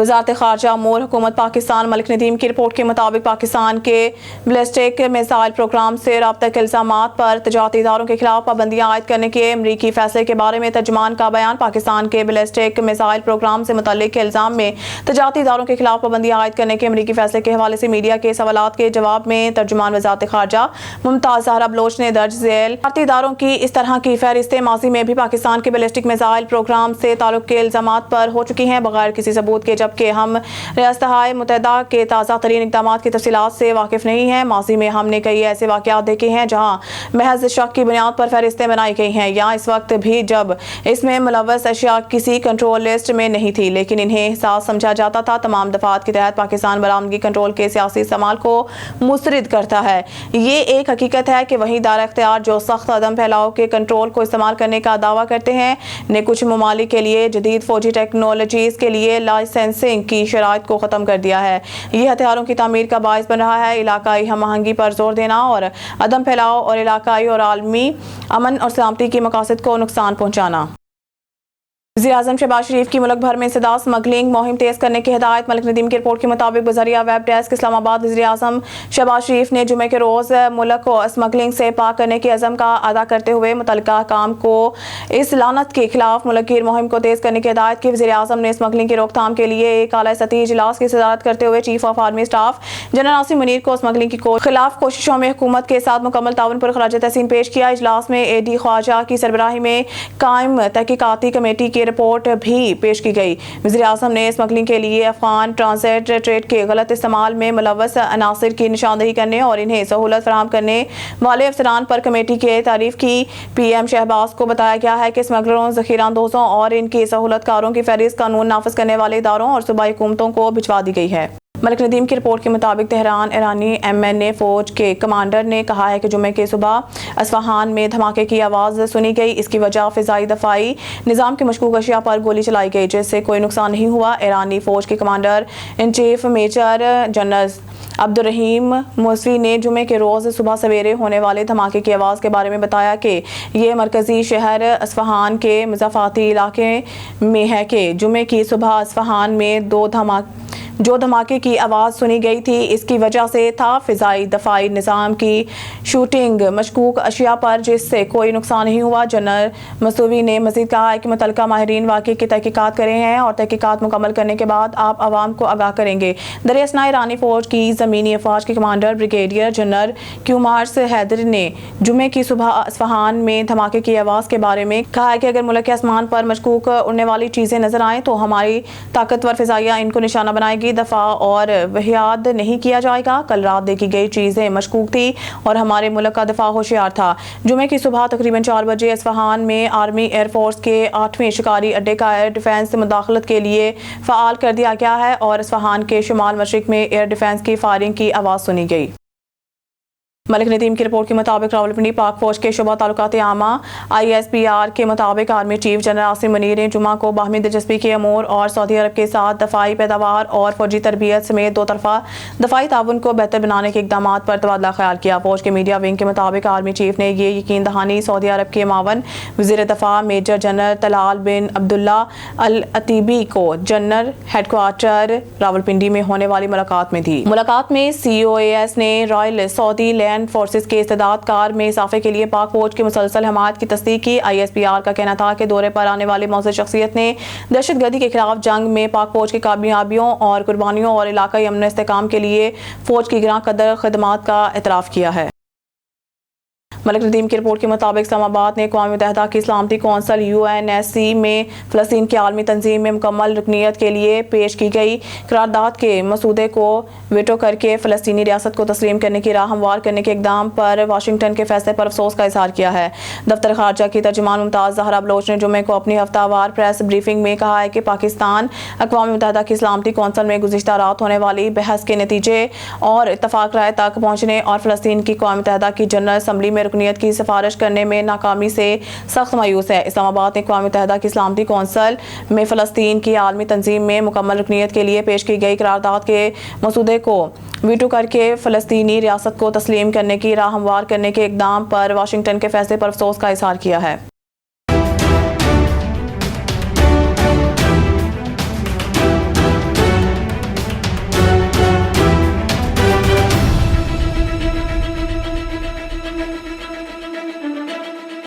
وزارت خارجہ امور حکومت پاکستان ملک ندیم کی رپورٹ کے مطابق پاکستان کے بیلسٹک میزائل پروگرام سے رابطہ کے الزامات پر تجارتی اداروں کے خلاف پابندیاں عائد کرنے کے امریکی فیصلے کے بارے میں ترجمان کا بیان۔ پاکستان کے بیلسٹک میزائل پروگرام سے متعلق الزام میں تجارتی اداروں کے خلاف پابندیاں عائد کرنے کے امریکی فیصلے کے حوالے سے میڈیا کے سوالات کے جواب میں ترجمان وزارت خارجہ ممتاز زہرا بلوچ نے درج ذیل تجارتی اداروں کی اس طرح کی فہرستیں ماضی میں بھی پاکستان کے بیلسٹک میزائل پروگرام سے تعلق کے الزامات پر ہو چکی ہیں بغیر کسی ثبوت کے، جبکہ ہم ریاستہائے متحدہ کے تازہ ترین اقدامات کی تفصیلات سے واقف نہیں ہیں۔ ماضی میں ہم نے کئی ایسے واقعات دیکھے ہیں جہاں محض شک کی بنیاد پر فہرستیں بنائی گئی ہیں، یا اس وقت بھی جب اس میں ملوث اشیاء کسی کنٹرول لسٹ میں نہیں تھی، لیکن انہیں حساس سمجھا جاتا تھا۔ تمام دفعات کے تحت پاکستان برآمدگی کنٹرول کے سیاسی استعمال کو مسترد کرتا ہے۔ یہ ایک حقیقت ہے کہ وہی دار اختیار جو سخت عدم پھیلاؤ کے کنٹرول کو استعمال کرنے کا دعویٰ کرتے ہیں نے کچھ ممالک کے لیے جدید فوجی ٹیکنالوجیز کے لیے لائسنسنگ کی شرائط کو ختم کر دیا ہے۔ یہ ہتھیاروں کی تعمیر کا باعث بن رہا ہے، علاقائی ہم آہنگی پر زور دینا اور عدم پھیلاؤ اور علاقائی اور عالمی امن اور سلامتی کے مقاصد کو نقصان پہنچانا۔ وزیراعظم شہباز شریف کی ملک بھر میں انسداد اسمگلنگ مہم تیز کرنے کی ہدایت۔ ملک ندیم کی رپورٹ کے مطابق بذریعہ ویب ڈیسک اسلام آباد وزیراعظم شہباز شریف نے جمعے کے روز ملک کو اسمگلنگ سے پاک کرنے کے عزم کا اعادہ کرتے ہوئے متعلقہ حکام کو اس لعنت کے خلاف ملک گیر مہم کو تیز کرنے کی ہدایت کی۔ وزیراعظم نے اسمگلنگ کی روک تھام کے لیے ایک اعلیٰ سطحی اجلاس کی صدارت کرتے ہوئے chief of army staff general Asim Munir کو اسمگلنگ کی خلاف کوششوں میں حکومت کے ساتھ مکمل تعاون پر خراج تحسین پیش کیا۔ اجلاس میں اے ڈی خواجہ کی سربراہی میں قائم تحقیقاتی کمیٹی کی رپورٹ بھی پیش کی گئی۔ وزیراعظم نے اسمگلنگ کے لیے افغان ٹرانزٹ ٹریڈ کے غلط استعمال میں ملوث عناصر کی نشاندہی کرنے اور انہیں سہولت فراہم کرنے والے افسران پر کمیٹی کی تعریف کی۔ پی ایم شہباز کو بتایا گیا ہے کہ اسمگلروں، ذخیرہ اندوزوں اور ان کی سہولت کاروں کی فہرست قانون نافذ کرنے والے اداروں اور صوبائی حکومتوں کو بھجوا دی گئی ہے۔ ملک ندیم کی رپورٹ کے مطابق تہران ایرانی ایم این اے فوج کے کمانڈر نے کہا ہے کہ جمعے کی صبح اصفہان میں دھماکے کی آواز سنی گئی۔ اس کی وجہ فضائی دفاعی نظام کی مشکوک اشیاء پر گولی چلائی گئی جس سے کوئی نقصان نہیں ہوا۔ ایرانی فوج کے commander in chief major general Abdolrahim Mousavi نے جمعے کے روز صبح سویرے ہونے والے دھماکے کی آواز کے بارے میں بتایا کہ یہ مرکزی شہر اصفہان کے مضافاتی علاقے میں ہے کہ جمعے کی صبح اصفہان میں جو دھماکے کی آواز سنی گئی تھی اس کی وجہ سے تھا فضائی دفاعی نظام کی شوٹنگ مشکوک اشیاء پر جس سے کوئی نقصان نہیں ہوا۔ جنرل موسوی نے مزید کہا ہے کہ متعلقہ ماہرین واقعے کی تحقیقات کر رہے ہیں اور تحقیقات مکمل کرنے کے بعد آپ عوام کو آگاہ کریں گے۔ دریں اثنا ایرانی فوج کی زمینی افواج کے کمانڈر بریگیڈیئر جنرل کیومارس حیدر نے جمعے کی صبح اصفہان میں دھماکے کی آواز کے بارے میں کہا ہے کہ اگر ملک کے آسمان پر مشکوک اڑنے والی چیزیں نظر آئیں تو ہماری طاقتور فضائیہ ان کو نشانہ بنائے گی، دفاع اور وحیات نہیں کیا جائے گا۔ کل رات دیکھی گئی چیزیں مشکوک تھی اور ہمارے ملک کا دفاع ہوشیار تھا۔ جمعے کی صبح تقریباً 4 بجے اصفہان میں آرمی ایئر فورس کے 8ویں شکاری اڈے کا ایئر ڈیفنس مداخلت کے لیے فعال کر دیا گیا ہے اور اصفہان کے شمال مشرق میں ایئر ڈیفنس کی فائرنگ کی آواز سنی گئی۔ ملک ندیم کی رپورٹ کے مطابق راولپنڈی پاک فوج کے شعبہ تعلقات عامہ آئی ایس پی آر کے مطابق army chief general Asim Munir نے جمعہ کو باہمی دلچسپی کے امور اور سعودی عرب کے ساتھ دفاعی پیداوار اور فوجی تربیت سمیت دو طرفہ دفاعی تعاون کو بہتر بنانے کے اقدامات پر تبادلہ خیال کیا۔ فوج کے میڈیا ونگ کے مطابق آرمی چیف نے یہ یقین دہانی سعودی عرب کے معاون وزیر دفاع میجر جنرل طلال بن عبداللہ العتیبی کو جنرل ہیڈ کوارٹر راولپنڈی میں ہونے والی ملاقات میں دی۔ ملاقات میں سی او اے ایس نے رائل سعودی لینڈ فورسز کے استعداد کار میں اضافے کے لیے پاک فوج کی مسلسل حمایت کی تصدیق کی۔ آئی ایس پی آر کا کہنا تھا کہ دورے پر آنے والے معزز شخصیت نے دہشت گردی کے خلاف جنگ میں پاک فوج کی کامیابیوں اور قربانیوں اور علاقائی امن و استحکام کے لیے فوج کی گراں قدر خدمات کا اعتراف کیا ہے۔ ملک ندیم کی رپورٹ کے مطابق اسلام آباد نے اقوام متحدہ کی سلامتی council U N S C میں فلسطین کی عالمی تنظیم میں مکمل رکنیت کے لیے پیش کی گئی قرارداد کے مسودے کو ویٹو کر کے فلسطینی ریاست کو تسلیم کرنے کی راہ ہموار کرنے کے اقدام پر واشنگٹن کے فیصلے پر افسوس کا اظہار کیا ہے۔ دفتر خارجہ کی ترجمان ممتاز زہرا بلوچ نے جمعے کو اپنی ہفتہ وار پریس بریفنگ میں کہا ہے کہ پاکستان اقوام متحدہ کی سلامتی کونسل میں گزشتہ رات ہونے والی بحث کے نتیجے اور اتفاق رائے تک پہنچنے اور فلسطین کی اقوام متحدہ کی جنرل اسمبلی میں رکنیت کی سفارش کرنے میں ناکامی سے سخت مایوس ہے۔ اسلام آباد نے اقوام متحدہ کی سلامتی کونسل میں فلسطین کی عالمی تنظیم میں مکمل رکنیت کے لیے پیش کی گئی قرارداد کے مسودے کو ویٹو کر کے فلسطینی ریاست کو تسلیم کرنے کی راہ ہموار کرنے کے اقدام پر واشنگٹن کے فیصلے پر افسوس کا اظہار کیا ہے۔